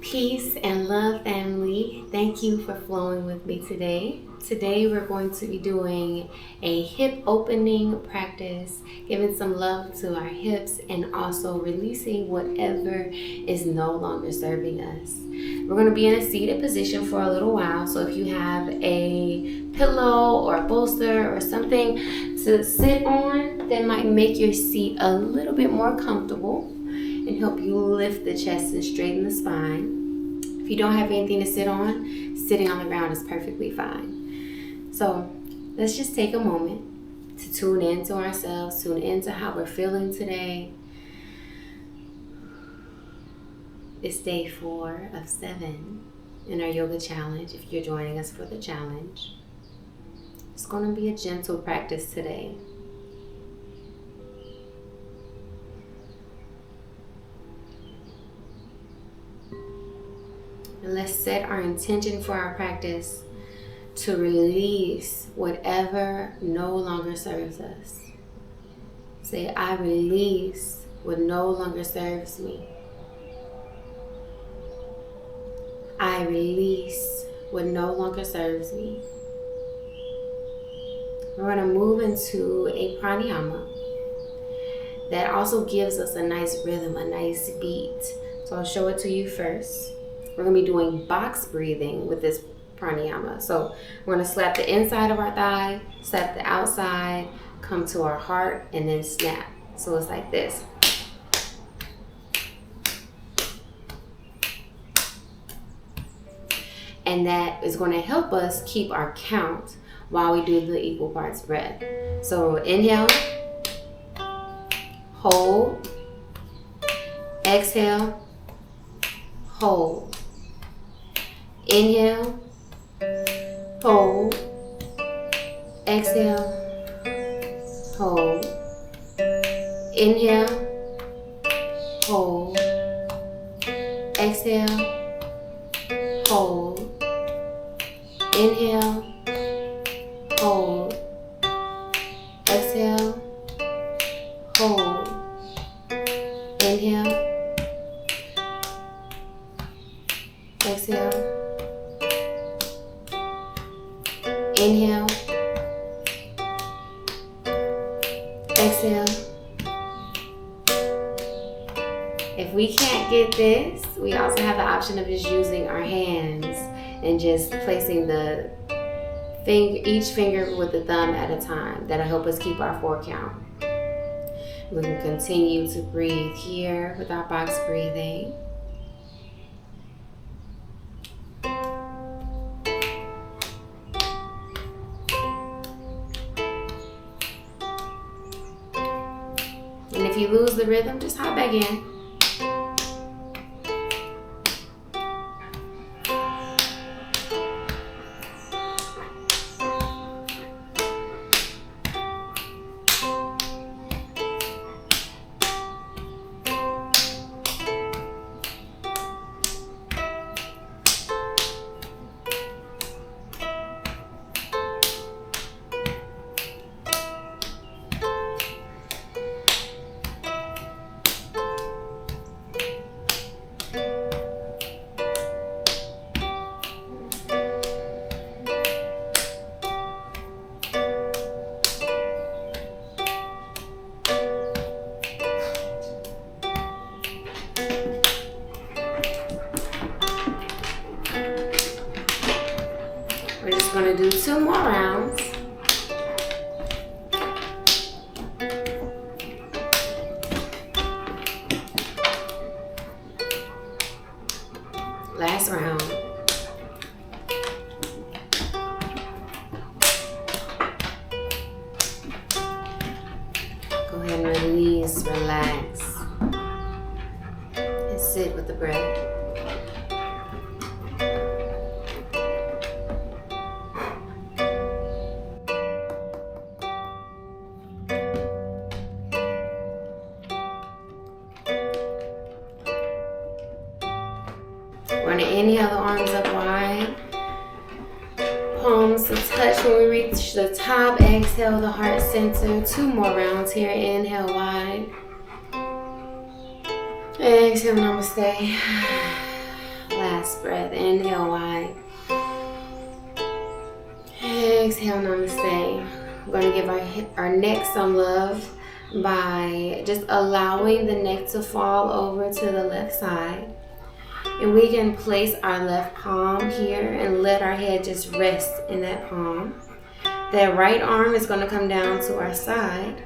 Peace and love, family. Thank you for flowing with me today. Today we're going to be doing a hip opening practice, giving some love to our hips and also releasing whatever is no longer serving us. We're going to be in a seated position for a little while, so if you have a pillow or a bolster or something to sit on that might make your seat a little bit more comfortable and help you lift the chest and straighten the spine. If you don't have anything to sit on, sitting on the ground is perfectly fine. So let's just take a moment to tune into ourselves, tune into how we're feeling today. It's day 4 of 7 in our yoga challenge. If you're joining us for the challenge, it's going to be a gentle practice today. And let's set our intention for our practice to release whatever no longer serves us. Say, I release what no longer serves me. I release what no longer serves me. We're going to move into a pranayama that also gives us a nice rhythm, a nice beat. So I'll show it to you first. We're going to be doing box breathing with this pranayama. So we're going to slap the inside of our thigh, slap the outside, come to our heart, and then snap. So it's like this. And that is going to help us keep our count while we do the equal parts breath. So inhale, hold, exhale, hold. Inhale, hold, exhale, hold. Inhale, hold, exhale, hold. Inhale, hold, exhale, hold. Inhale, exhale, inhale, exhale. If we can't get this, we also have the option of just using our hands and just placing each finger with the thumb at a time. That'll help us keep our 4 count. We can continue to breathe here with our box breathing. And if you lose the rhythm, just hop back in. We're just going to do 2 more rounds. Last round. Go ahead and release, relax, and sit with the breath. We're going to inhale the arms up wide. Palms to touch when we reach the top. Exhale the heart center. 2 more rounds here. Inhale wide. Exhale, namaste. last breath. Inhale wide. Exhale, namaste. We're going to give our neck some love by just allowing the neck to fall over to the left side. And we can place our left palm here and let our head just rest in that palm. That right arm is going to come down to our side.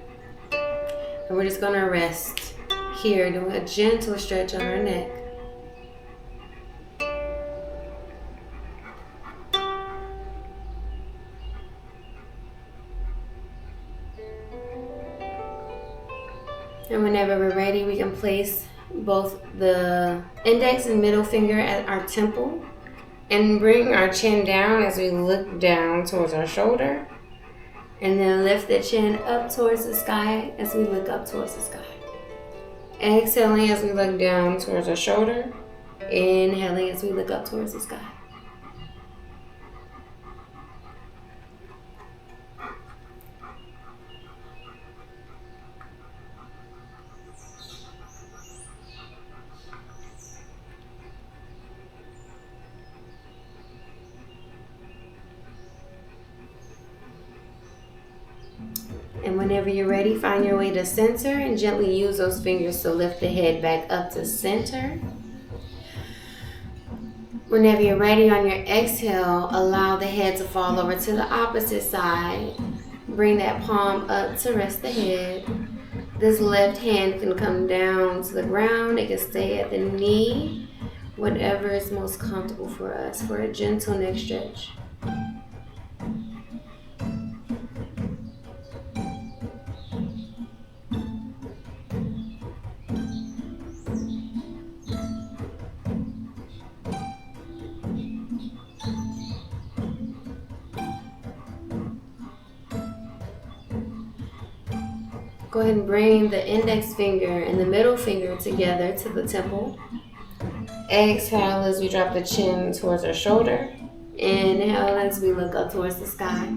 And we're just going to rest here, doing a gentle stretch on our neck. And whenever we're ready, we can place both the index and middle finger at our temple and bring our chin down as we look down towards our shoulder. And then lift the chin up towards the sky as we look up towards the sky. Exhaling as we look down towards our shoulder. Inhaling as we look up towards the sky. And whenever you're ready, find your way to center and gently use those fingers to lift the head back up to center. Whenever you're ready, on your exhale, allow the head to fall over to the opposite side. Bring that palm up to rest the head. This left hand can come down to the ground. It can stay at the knee, whatever is most comfortable for us, for a gentle neck stretch. Go ahead and bring the index finger and the middle finger together to the temple. Exhale as we drop the chin towards our shoulder. Inhale as we look up towards the sky.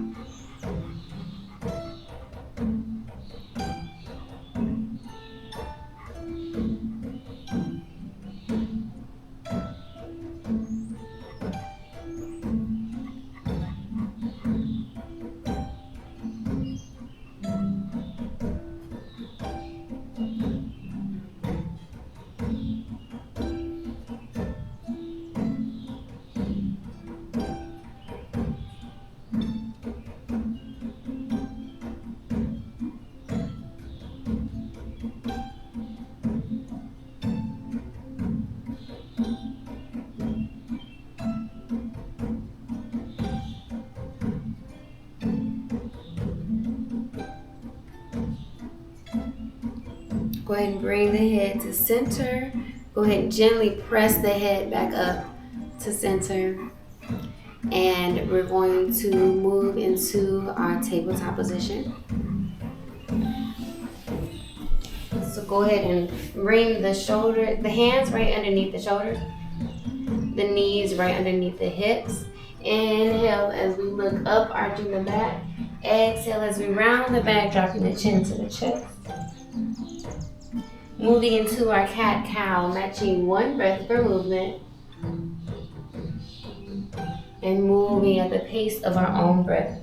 Go ahead and bring the head to center. Go ahead and gently press the head back up to center. And we're going to move into our tabletop position. So go ahead and bring the hands right underneath the shoulders, the knees right underneath the hips. Inhale as we look up, arching the back. Exhale as we round the back, dropping the chin to the chest. Moving into our cat-cow, matching one breath per movement. And moving at the pace of our own breath.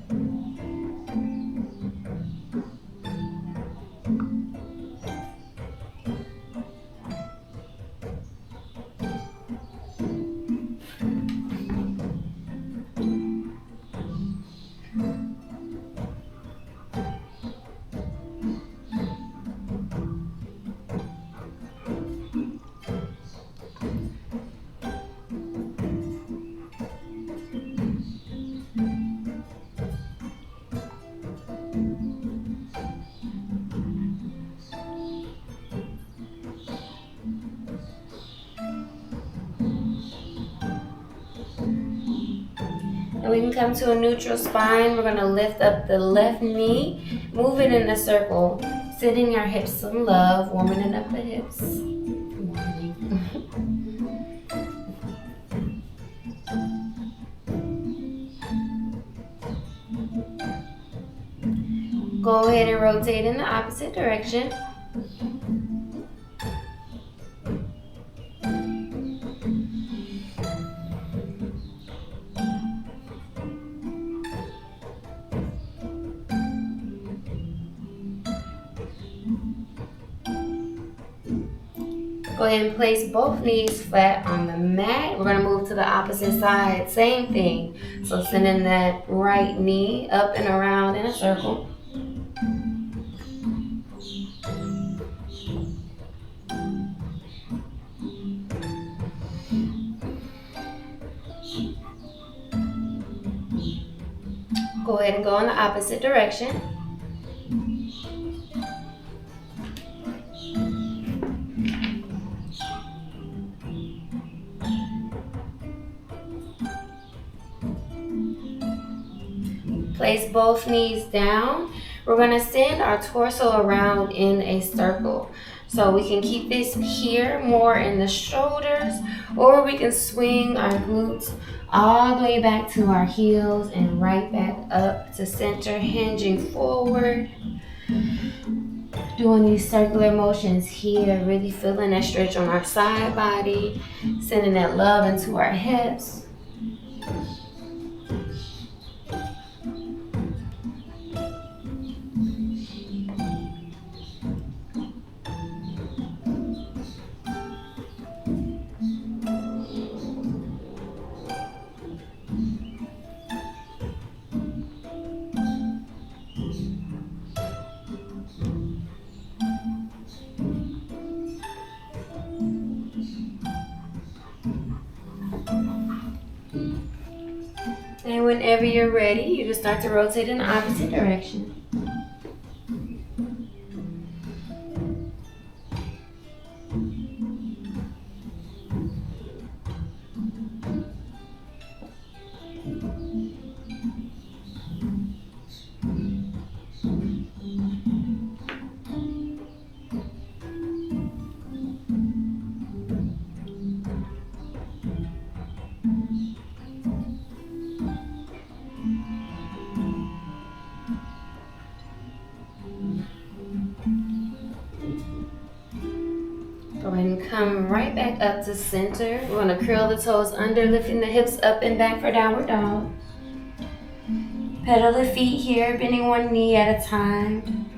And we can come to a neutral spine. We're going to lift up the left knee, move it in a circle, sending our hips some love, warming up the hips. Go ahead and rotate in the opposite direction. Go ahead and place both knees flat on the mat. We're going to move to the opposite side. Same thing. So sending that right knee up and around in a circle. Go ahead and go in the opposite direction. Place both knees down. We're going to send our torso around in a circle. So we can keep this here more in the shoulders, or we can swing our glutes all the way back to our heels and right back up to center, hinging forward. Doing these circular motions here, really feeling that stretch on our side body, sending that love into our hips. And whenever you're ready, you can start to rotate in the opposite direction. Go ahead and come right back up to center. We're going to curl the toes under, lifting the hips up and back for downward dog. Pedal the feet here, bending one knee at a time.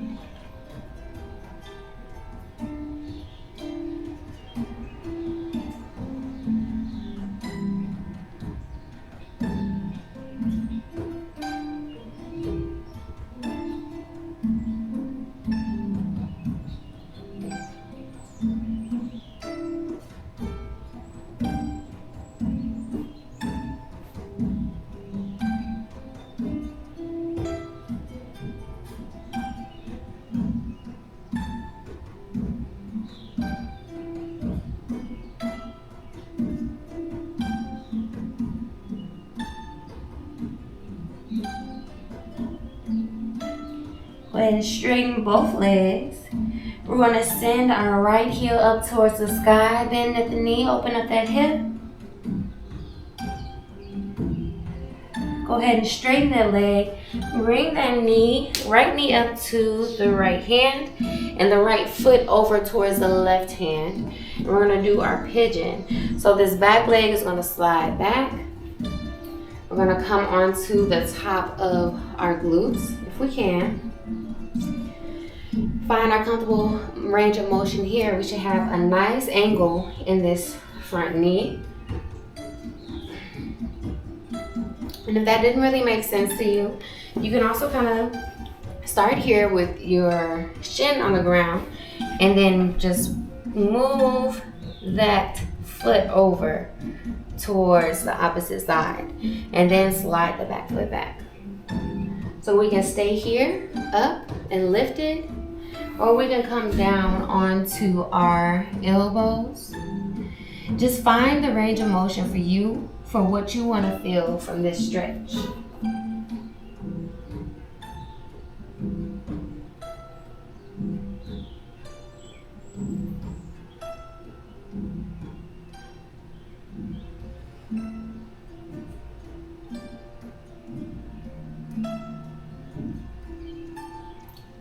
Go ahead and straighten both legs. We're going to send our right heel up towards the sky, bend at the knee, open up that hip. Go ahead and straighten that leg. Bring that knee, right knee up to the right hand and the right foot over towards the left hand. And we're going to do our pigeon. So this back leg is going to slide back. We're going to come onto the top of our glutes if we can. Find our comfortable range of motion here. We should have a nice angle in this front knee. And if that didn't really make sense to you, you can also kind of start here with your shin on the ground and then just move that foot over towards the opposite side and then slide the back foot back. So we can stay here, up and lifted, or we can come down onto our elbows. Just find the range of motion for you, for what you want to feel from this stretch.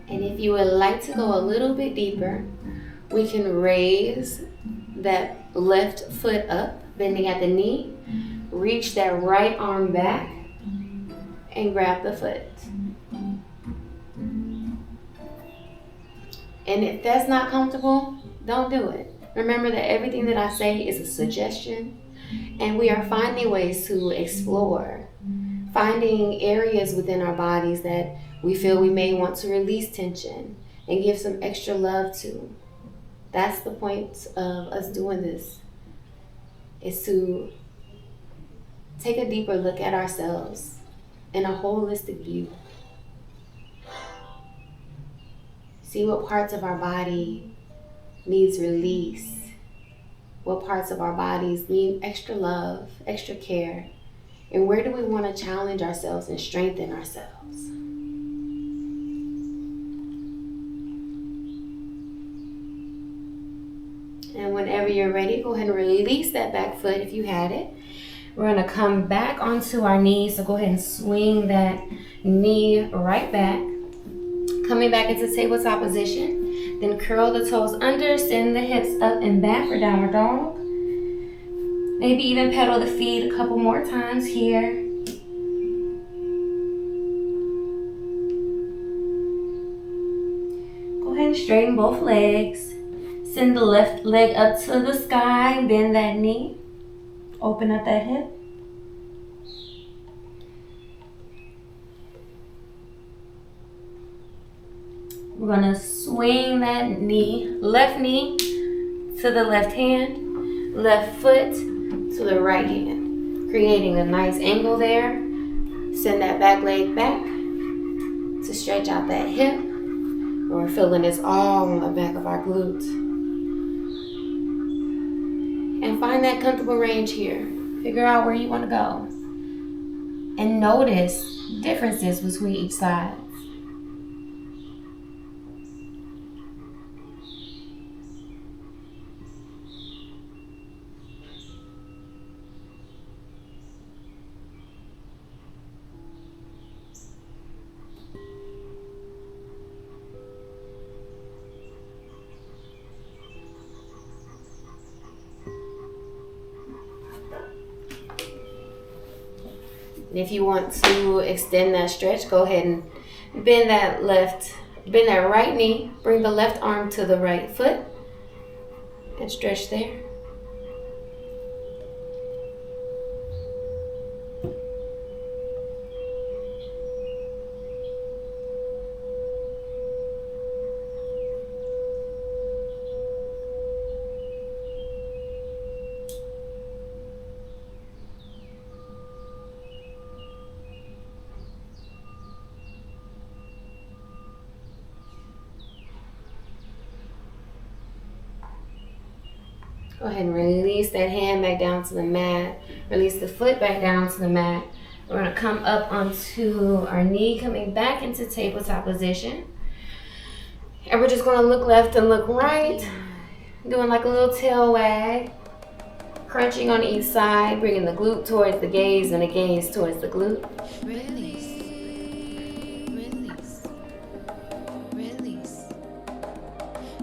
And if you would like to go a little bit deeper, we can raise that left foot up, bending at the knee, reach that right arm back, and grab the foot. And if that's not comfortable, don't do it. Remember that everything that I say is a suggestion, and we are finding ways to explore, finding areas within our bodies that we feel we may want to release tension and give some extra love to. That's the point of us doing this, is to take a deeper look at ourselves in a holistic view. See what parts of our body needs release, what parts of our bodies need extra love, extra care, and where do we want to challenge ourselves and strengthen ourselves. And whenever you're ready, go ahead and release that back foot if you had it. We're going to come back onto our knees, so go ahead and swing that knee right back. Coming back into tabletop position. Then curl the toes under, send the hips up and back for downward dog. Maybe even pedal the feet a couple more times here. Go ahead and straighten both legs. Send the left leg up to the sky, bend that knee. Open up that hip. We're gonna swing that knee, left knee to the left hand, left foot to the right hand, creating a nice angle there. Send that back leg back to stretch out that hip. We're feeling this all on the back of our glutes. And find that comfortable range here. Figure out where you want to go. And notice differences between each side. And if you want to extend that stretch, go ahead and bend that right knee, bring the left arm to the right foot, and stretch there. Go ahead and release that hand back down to the mat. Release the foot back down to the mat. We're going to come up onto our knee, coming back into tabletop position. And we're just going to look left and look right. Doing like a little tail wag. Crunching on each side, bringing the glute towards the gaze and the gaze towards the glute. Release. Release. Release.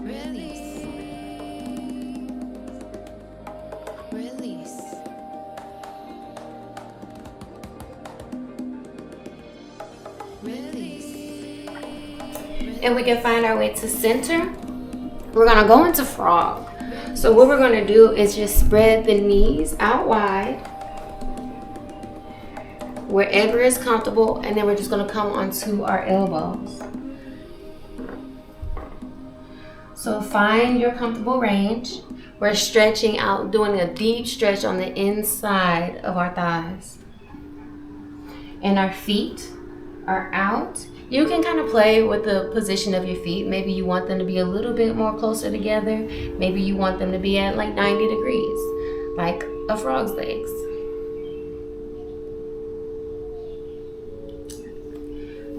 Release. Release. Release. And we can find our way to center. We're gonna go into frog. So what we're gonna do is just spread the knees out wide, wherever is comfortable, and then we're just gonna come onto our elbows. So find your comfortable range. We're stretching out, doing a deep stretch on the inside of our thighs. And our feet are out. You can kind of play with the position of your feet. Maybe you want them to be a little bit more closer together. Maybe you want them to be at like 90 degrees, like a frog's legs.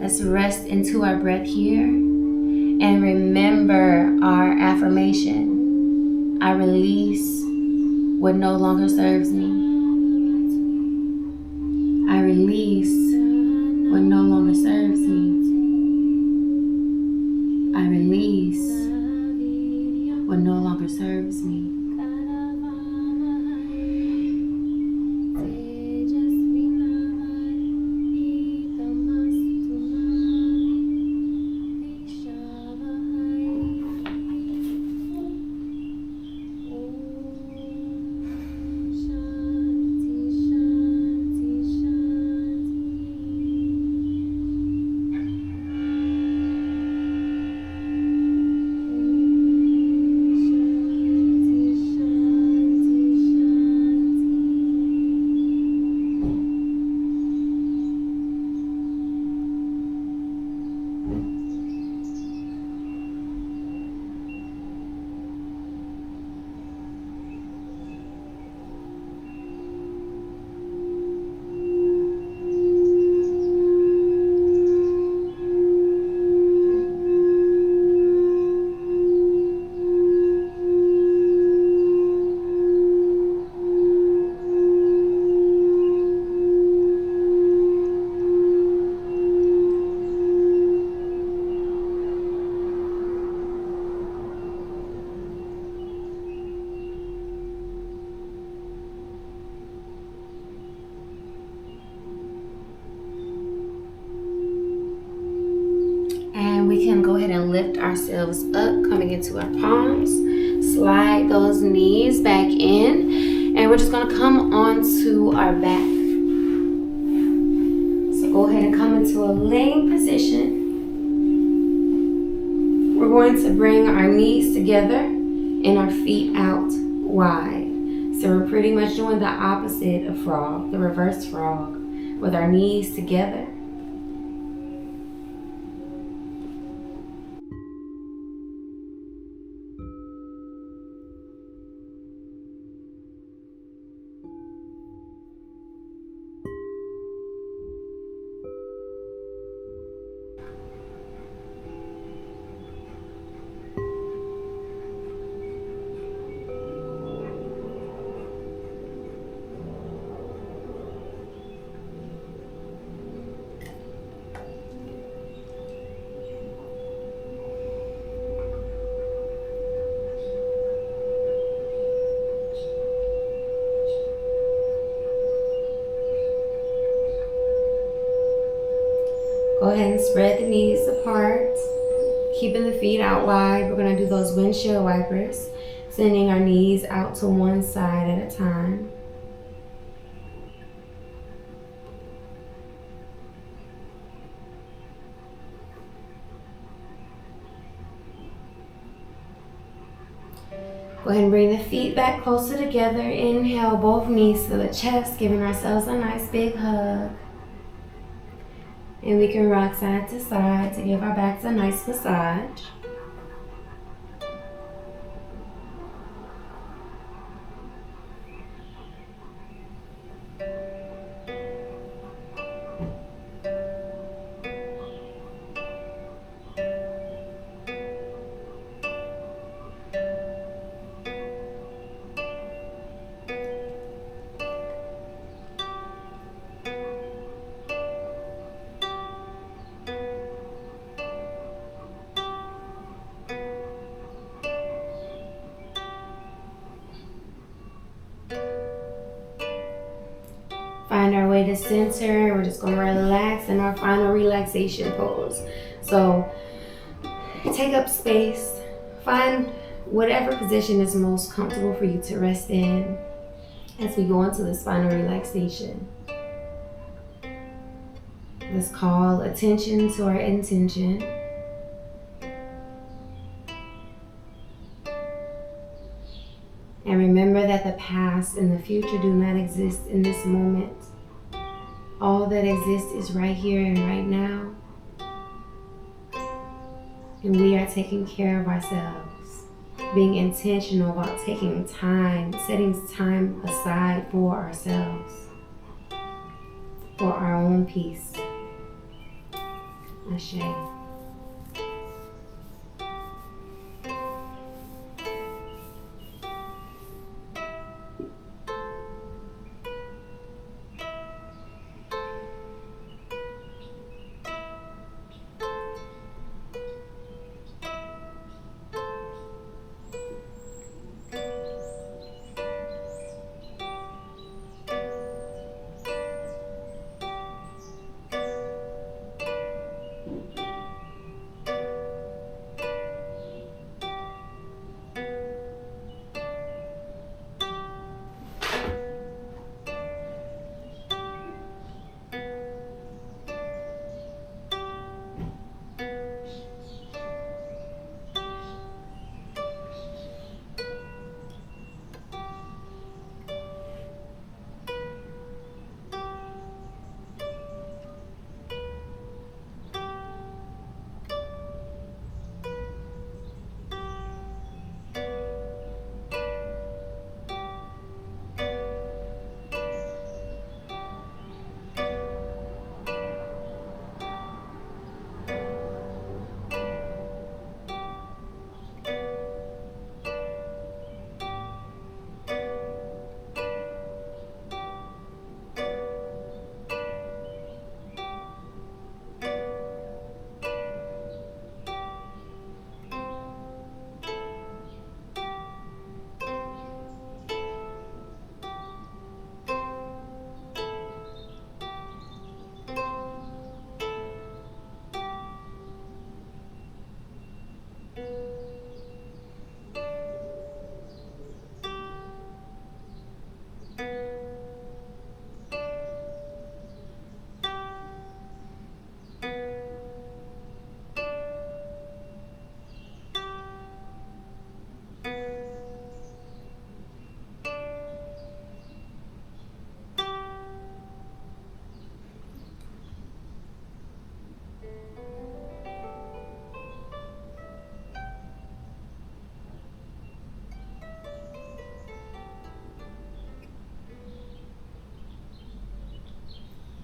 Let's rest into our breath here and remember our affirmation. I release what no longer serves me. I release what no longer serves me. I release what no longer serves me. ahead and lift ourselves up, coming into our palms. Slide those knees back in, and we're just going to come onto our back. So go ahead and come into a laying position. We're going to bring our knees together and our feet out wide. So we're pretty much doing the opposite of frog, the reverse frog, with our knees together. Go ahead and spread the knees apart, keeping the feet out wide. We're going to do those windshield wipers, sending our knees out to one side at a time. Go ahead and bring the feet back closer together. Inhale both knees to the chest, giving ourselves a nice big hug. And we can rock side to side to give our backs a nice massage. Find our way to center. We're just going to relax in our final relaxation pose. So take up space. Find whatever position is most comfortable for you to rest in as we go into this final relaxation. Let's call attention to our intention. And remember that the past and the future do not exist in this moment. All that exists is right here and right now. And we are taking care of ourselves, being intentional about taking time, setting time aside for ourselves, for our own peace. Ashe.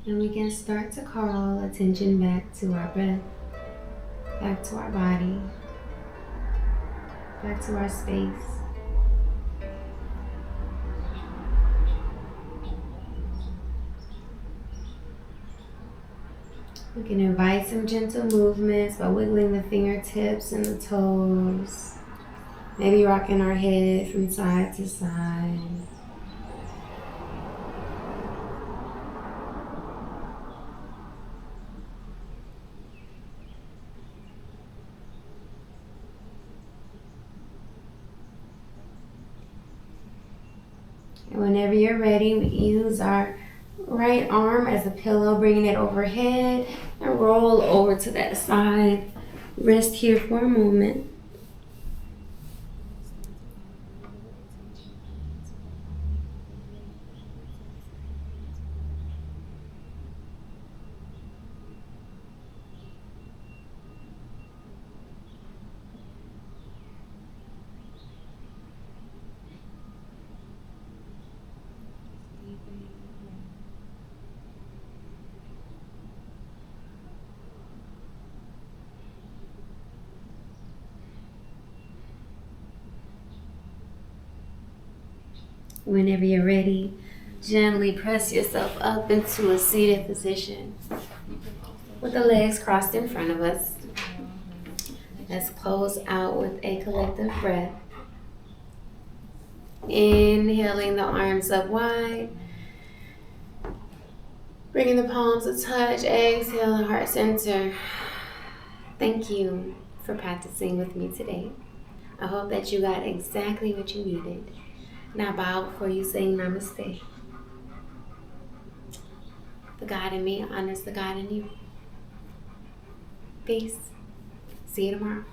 And we can start to call attention back to our breath, back to our body, back to our space. We can invite some gentle movements by wiggling the fingertips and the toes. Maybe rocking our head from side to side. And whenever you're ready, we use our right arm as a pillow, bringing it overhead and roll over to that side. Rest here for a moment. Whenever you're ready, gently press yourself up into a seated position with the legs crossed in front of us. Let's close out with a collective breath. Inhaling the arms up wide. Bringing the palms to touch. Exhale the heart center. Thank you for practicing with me today. I hope that you got exactly what you needed. Now bow before you sing Namaste. The God in me honors the God in you. Peace. See you tomorrow.